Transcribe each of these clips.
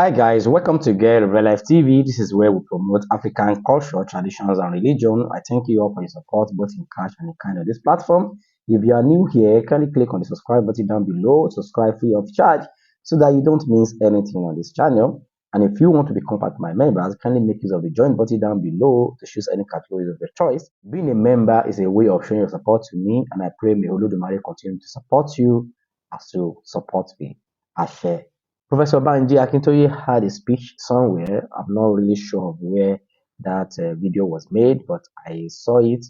Hi guys, welcome to Get Real Life TV. This is where we promote African culture, traditions, and religion. I thank you all for your support, both in cash and in kind of this platform. If you are new here, kindly click on the subscribe button down below, subscribe free of charge, so that you don't miss anything on this channel. And if you want to become part of my members, kindly make use of the join button down below to choose any category of your choice. Being a member is a way of showing your support to me, and I pray may Olodumare continue to support you as you support me. I share. Professor Banji Akintoye had a speech somewhere. I'm not really sure of where that video was made, but I saw it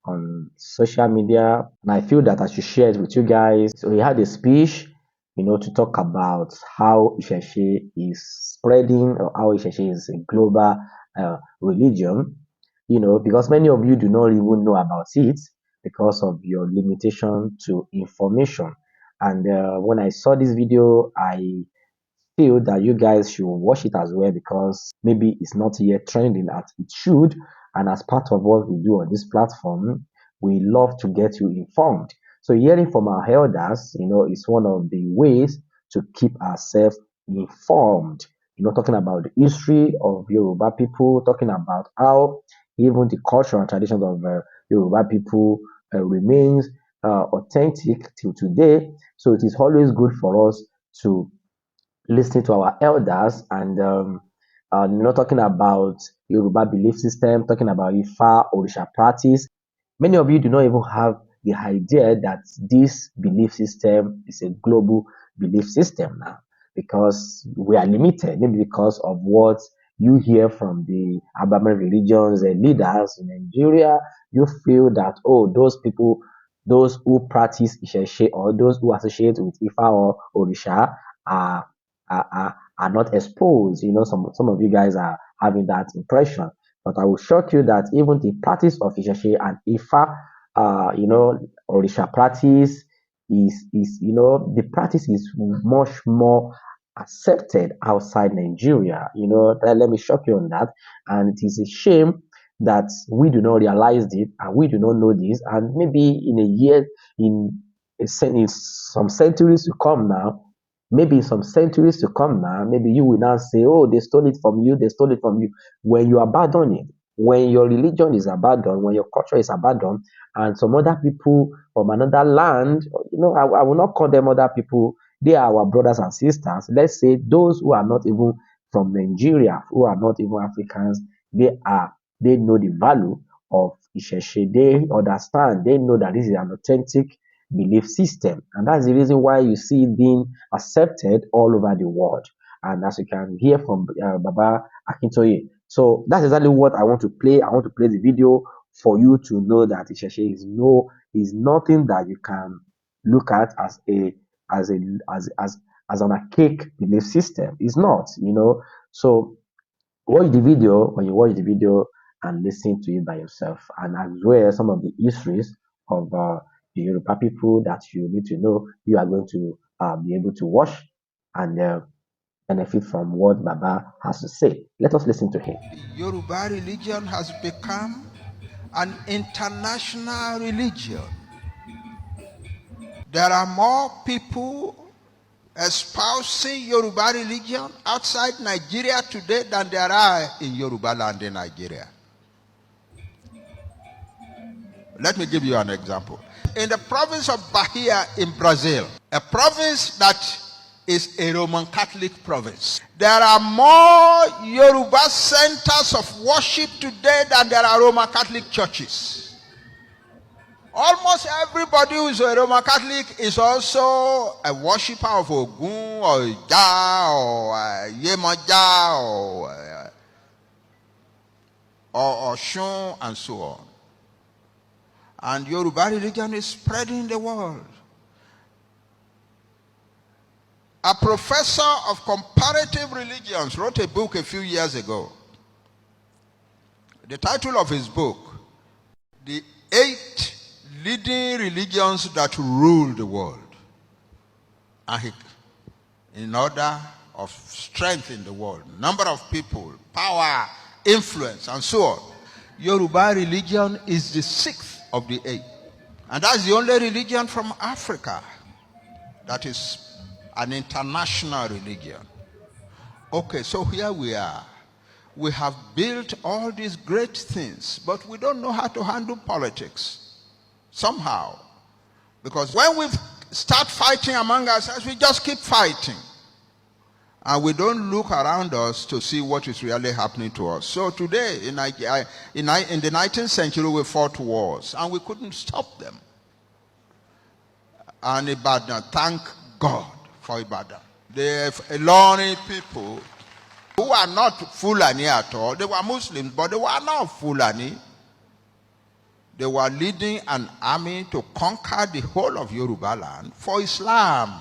on social media and I feel that I should share it with you guys. So he had a speech, to talk about how Isheshe is spreading or how Isheshe is a global religion, because many of you do not even know about it because of your limitation to information. And when I saw this video, I feel that you guys should watch it as well because maybe it's not yet trending as it should. And as part of what we do on this platform, we love to get you informed. So hearing from our elders, is one of the ways to keep ourselves informed. Talking about the history of Yoruba people, talking about how even the culture and traditions of Yoruba people remains authentic till today. So it is always good for us to listening to our elders and talking about Yoruba belief system, talking about Ifa Orisha practice. Many of you do not even have the idea that this belief system is a global belief system now because we are limited, maybe because of what you hear from the Abaman religions and leaders in Nigeria. You feel that, oh, those people, those who practice Isheshe or those who associate with Ifa or Orisha are are not exposed. Some of you guys are having that impression. But I will shock you that even the practice of Isheshe and Ifa, Orisha practice the practice is much more accepted outside Nigeria. Let me shock you on that. And it is a shame that we do not realize it and we do not know this. And maybe in a year, in some centuries to come now, maybe some centuries to come now, maybe you will now say, oh, they stole it from you, they stole it from you. When you abandon it, when your religion is abandoned, when your culture is abandoned, and some other people from another land, I will not call them other people, they are our brothers and sisters. Let's say those who are not even from Nigeria, who are not even Africans, they know the value of Isheshe. They understand, they know that this is an authentic belief system. And that's the reason why you see it being accepted all over the world. And as you can hear from Baba Akintoye. So that's exactly what I want to play. I want to play the video for you to know that Isheshe is nothing that you can look at as an archaic belief system. It's not. So watch the video when you watch the video and listen to it by yourself, and as well some of the histories of the Yoruba people that you need to know. You are going to be able to watch and benefit from what Baba has to say. Let us listen to him. Yoruba religion has become an international religion. There are more people espousing Yoruba religion outside Nigeria today than there are in Yoruba land in Nigeria. Let me give you an example. In the province of Bahia in Brazil, a province that is a Roman Catholic province, there are more Yoruba centers of worship today than there are Roman Catholic churches. Almost everybody who is a Roman Catholic is also a worshipper of Ogun or Ja or Yemoja or Oshun and so on. And Yoruba religion is spreading in the world. A professor of comparative religions wrote a book a few years ago. The title of his book, The 8 Leading Religions That Rule the World. And in order of strength in the world, number of people, power, influence, and so on. Yoruba religion is the 6th of the 8. And that's the only religion from Africa that is an international religion. Okay, so here we are. We have built all these great things, but we don't know how to handle politics somehow. Because when we start fighting among ourselves, we just keep fighting. And we don't look around us to see what is really happening to us. So today, in the 19th century, we fought wars, and we couldn't stop them. And Ibadan, thank God for Ibadan. The Ilori people who are not Fulani at all, they were Muslims, but they were not Fulani. They were leading an army to conquer the whole of Yoruba land for Islam.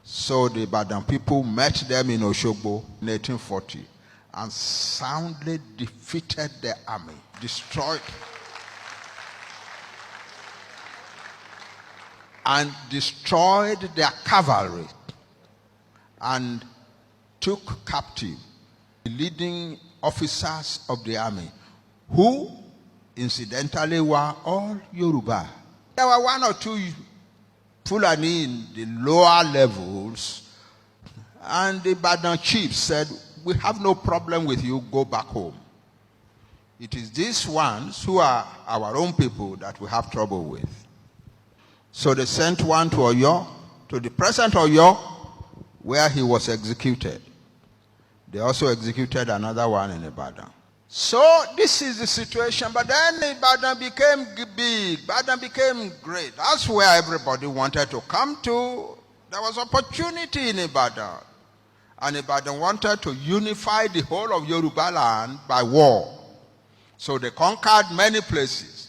So the Ibadan people met them in Oshogbo in 1840 and soundly defeated the army, destroyed their cavalry, and took captive the leading officers of the army, who incidentally were all Yoruba. There were one or two Fulani in the lower levels, and the Ibadan chief said, "We have no problem with you, go back home. It is these ones who are our own people that we have trouble with." So they sent one to Oyo, to the present Oyo, where he was executed. They also executed another one in Ibadan. So this is the situation. But then Ibadan became big. Ibadan became great. That's where everybody wanted to come to. There was opportunity in Ibadan. And Ibadan wanted to unify the whole of Yoruba land by war. So they conquered many places.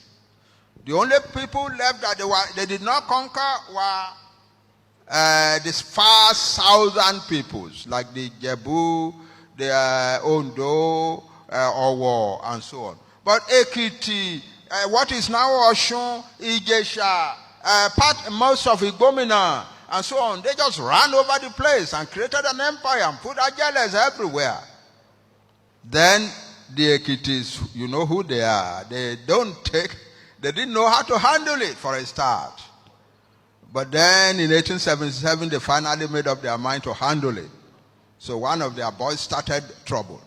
The only people left that they did not conquer were these far southern peoples, like the Jebu, the Ondo, Owo, and so on. But Ekiti, what is now Oshun, Ijesha, most of Igomina, and so on, they just ran over the place and created an empire and put Ajeles everywhere. Then the Ekitis, you know who they are. They didn't know how to handle it for a start. But then in 1877, they finally made up their mind to handle it. So one of their boys started trouble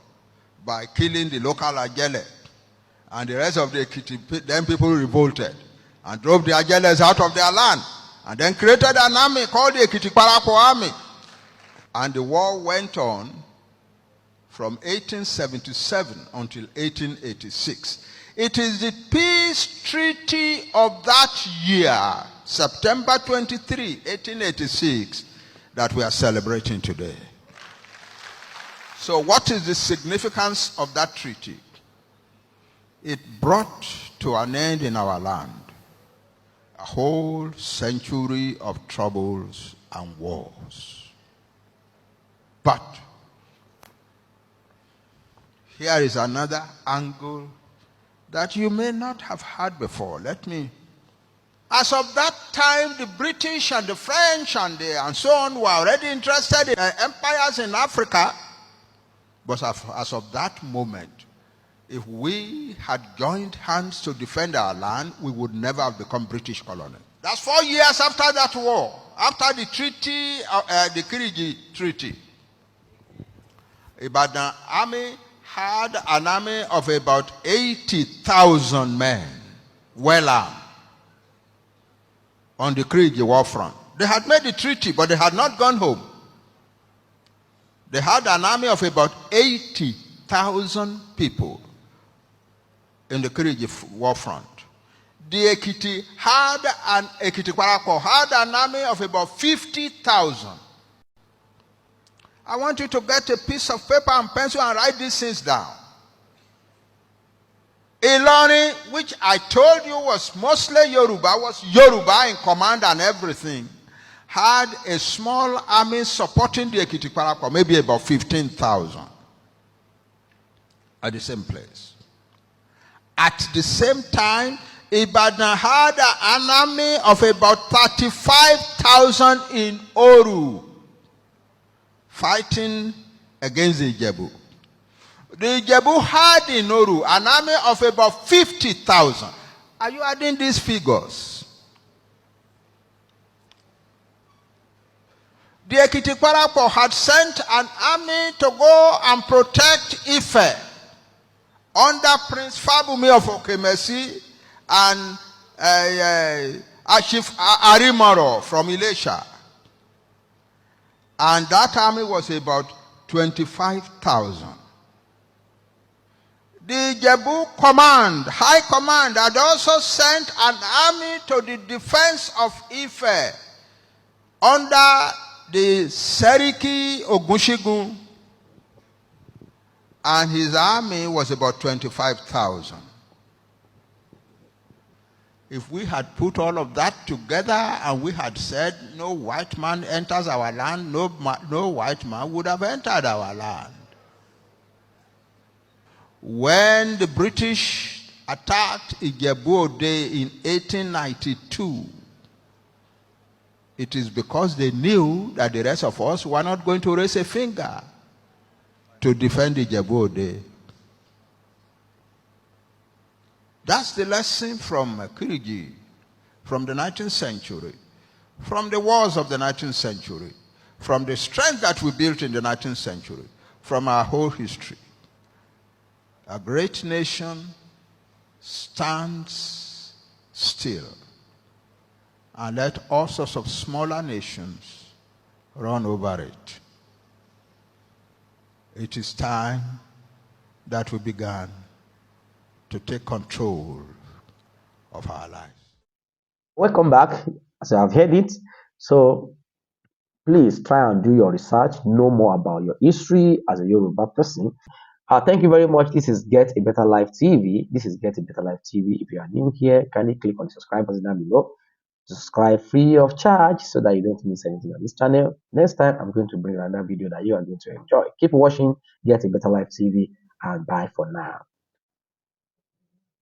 by killing the local Ajele. And the rest of the Ekiti, then people revolted and drove the Ajeles out of their land. And then created an army called the Ekiti Parako Army. And the war went on from 1877 until 1886. It is the peace treaty of that year, September 23, 1886, that we are celebrating today. So what is the significance of that treaty? It brought to an end in our land a whole century of troubles and wars. But here is another angle that you may not have heard before. As of that time, the British and the French and so on were already interested in empires in Africa. But as of that moment, if we had joined hands to defend our land, we would never have become British colony. That's 4 years after that war, after the treaty, the Kiriji Treaty. Ibadan army had an army of about 80,000 men, well armed, on the Kiriji war front. They had made the treaty, but they had not gone home. They had an army of about 80,000 people in the Kiriji war front. The Ekiti Kwarako had an army of about 50,000. I want you to get a piece of paper and pencil and write these things down. Ilori, which I told you was mostly Yoruba, was Yoruba in command and everything, had a small army supporting the Ekiti Kwarako, maybe about 15,000 at the same place. At the same time, Ibadan had an army of about 35,000 in Oru, fighting against the Ijebu. The Ijebu had in Oru an army of about 50,000. Are you adding these figures? the Ekiti-Kparapo had sent an army to go and protect Ife under Prince Fabumi of Okemesi and Chief Arimaro from Ilesha. And that army was about 25,000. The Jebu command, high command, had also sent an army to the defense of Ife under the Seriki Ogunshigun, and his army was about 25,000. If we had put all of that together and we had said no white man enters our land, no white man would have entered our land. When the British attacked Ijebu-Ode in 1892, it is because they knew that the rest of us were not going to raise a finger to defend Ijebu-Ode. That's the lesson from Kirigi, from the 19th century, from the wars of the 19th century, from the strength that we built in the 19th century, from our whole history. A great nation stands still and let all sorts of smaller nations run over it. It is time that we began to take control of our lives. Welcome back. As you have heard it, so please try and do your research, know more about your history as a Yoruba person. Thank you very much. This is Get a Better Life TV. This is Get a Better Life TV. If you are new here, kindly click on the subscribe button down below. Subscribe free of charge so that you don't miss anything on this channel. Next time, I'm going to bring another video that you are going to enjoy. Keep watching Get a Better Life TV, and bye for now.